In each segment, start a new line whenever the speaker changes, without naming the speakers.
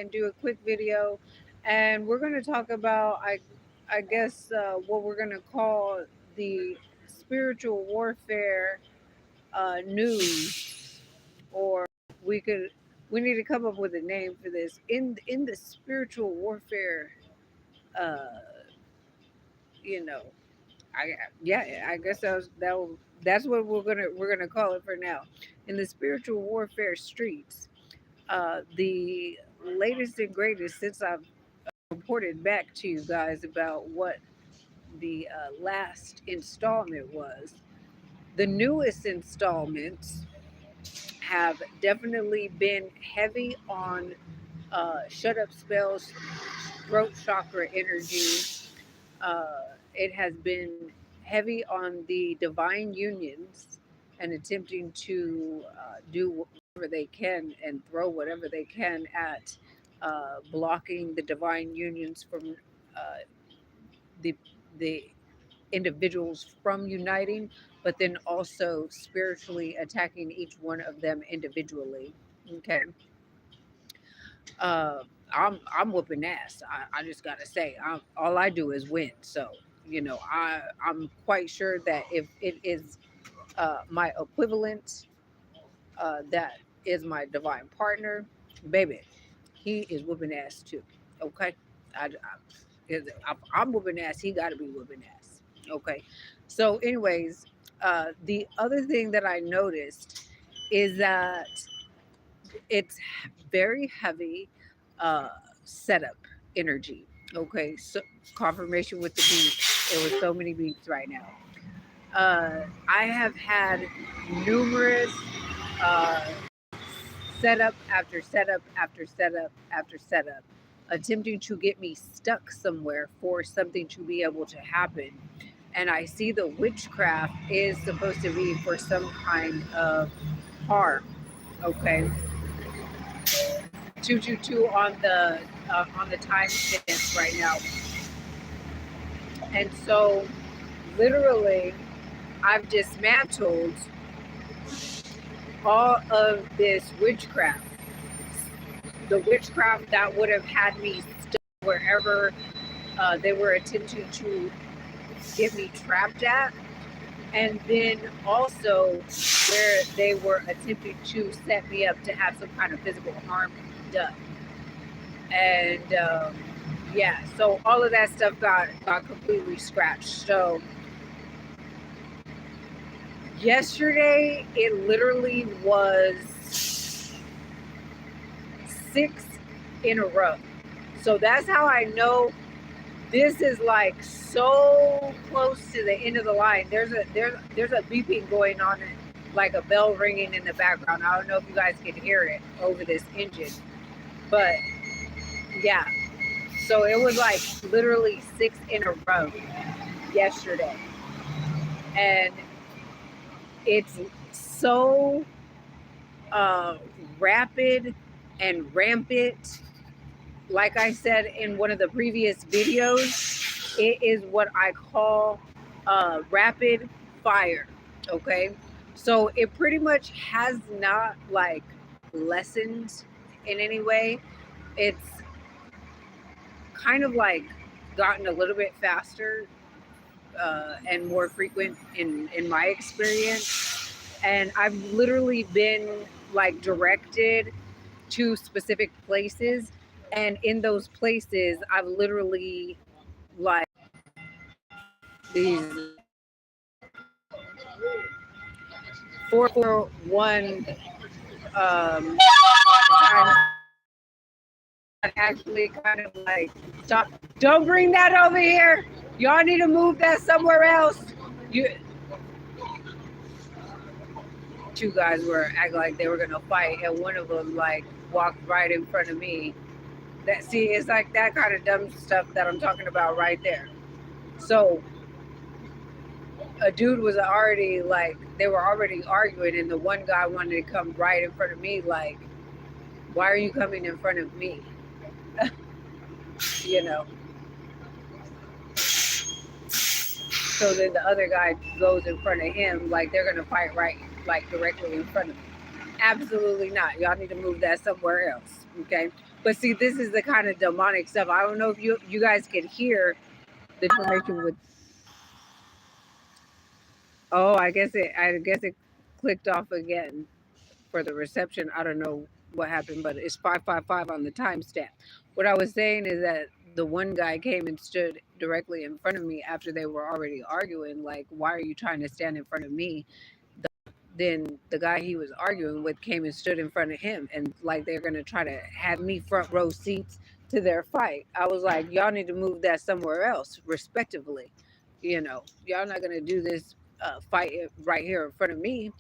and do a quick video, and we're going to talk about, I guess, what we're going to call the spiritual warfare news, or we could we need to come up with a name for this in the spiritual warfare. Uh, you know, I yeah, I guess that's what we're gonna call it for now. In the spiritual warfare streets, the latest and greatest since I've reported back to you guys about what the last installment was. The newest installments have definitely been heavy on shut up spells, throat chakra energy. It has been heavy on the divine unions and attempting to do whatever they can and throw whatever they can at blocking the divine unions from uh, the the individuals from uniting, but then also spiritually attacking each one of them individually. Okay. uh, I'm whooping ass. I just gotta say, all I do is win. So I'm quite sure that if it is my equivalent, that is my divine partner, baby, he is whooping ass too. Okay, if I'm whooping ass, he got to be whooping ass. Okay, so anyways, the other thing that I noticed is that it's very heavy uh, setup energy. Okay, so confirmation with the beats. It was so many beats right now. I have had numerous uh, setup after setup after setup after setup, attempting to get me stuck somewhere for something to be able to happen. And I see the witchcraft is supposed to be for some kind of harm. Okay, 222 on the timestamps right now. And so literally I've dismantled all of this witchcraft. The witchcraft that would have had me stuck wherever they were attempting to get me trapped at. And then also where they were attempting to set me up to have some kind of physical harm done. And yeah, so all of that stuff got completely scratched. So yesterday it literally was 6 in a row. So that's how I know this is like so close to the end of the line. There's a beeping going on, like a bell ringing in the background. I don't know if you guys can hear it over this engine, but yeah. So it was like literally 6 in a row yesterday. And it's so uh, rapid and rampant. Like I said in one of the previous videos, it is what I call rapid fire. Okay. So it pretty much has not like lessened in any way. It's kind of like gotten a little bit faster and more frequent in my experience. And I've literally been like directed to specific places, and in those places I've literally like these 441 times actually kind of like stop, don't bring that over here, y'all need to move that somewhere else. You two guys were acting like they were gonna fight, and one of them like walked right in front of me. That, see, it's like that kind of dumb stuff that I'm talking about right there. So a dude was already like, they were already arguing, and the one guy wanted to come right in front of me, like, why are you coming in front of me? you know. So then the other guy goes in front of him, like they're gonna fight right, like directly in front of me. Absolutely not. Y'all need to move that somewhere else. Okay. But see, this is the kind of demonic stuff. I don't know if you guys can hear the information with. Oh, I guess it clicked off again for the reception. I don't know what happened, but it's 555 on the timestamp. What I was saying is that the one guy came and stood directly in front of me after they were already arguing. Like, why are you trying to stand in front of me? Then the guy he was arguing with came and stood in front of him, and like they're gonna try to have me front row seats to their fight. I was like, y'all need to move that somewhere else, respectively. Y'all not gonna do this fight right here in front of me.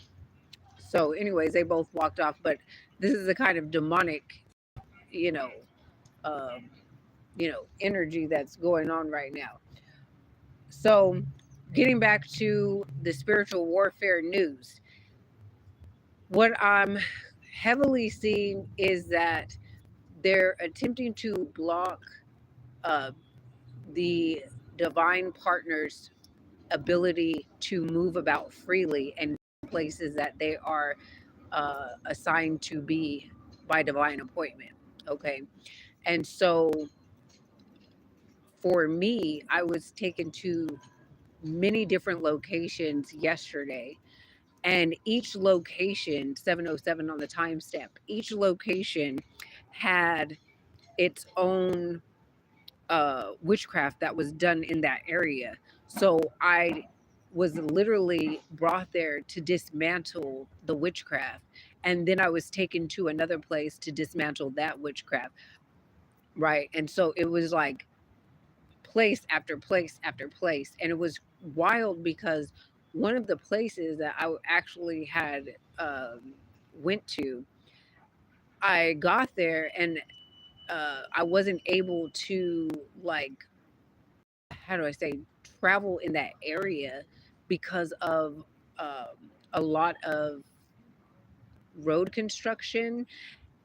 So, anyways, they both walked off. But this is the kind of demonic, you know, um, energy that's going on right now. So, getting back to the spiritual warfare news, what I'm heavily seeing is that they're attempting to block uh, the divine partner's ability to move about freely and places that they are assigned to be by divine appointment. Okay. And so for me, I was taken to many different locations yesterday. And each location, 707 on the timestamp, each location had its own witchcraft that was done in that area. So I was literally brought there to dismantle the witchcraft. And then I was taken to another place to dismantle that witchcraft. Right. And so it was like place after place after place. And it was wild because one of the places that I actually had went to, I got there and I wasn't able to, like, how do I say, travel in that area because of a lot of road construction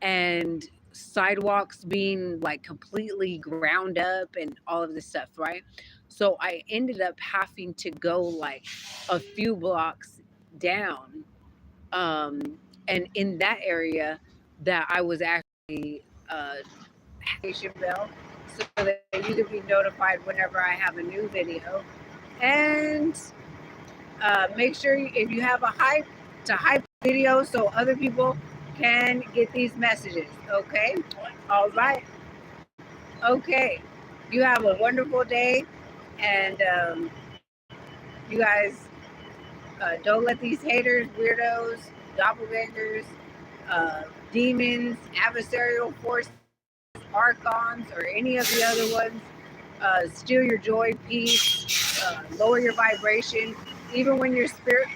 and sidewalks being like completely ground up and all of this stuff, right? So I ended up having to go like a few blocks down. Um, and in that area that I was actually station bell so that you can be notified whenever I have a new video. And make sure if you have a hype video so other people can get these messages. Okay. All right. Okay. You have a wonderful day, and you guys don't let these haters, weirdos, doppelgangers, demons, adversarial forces, archons, or any of the other ones steal your joy, peace, lower your vibration, even when your spirit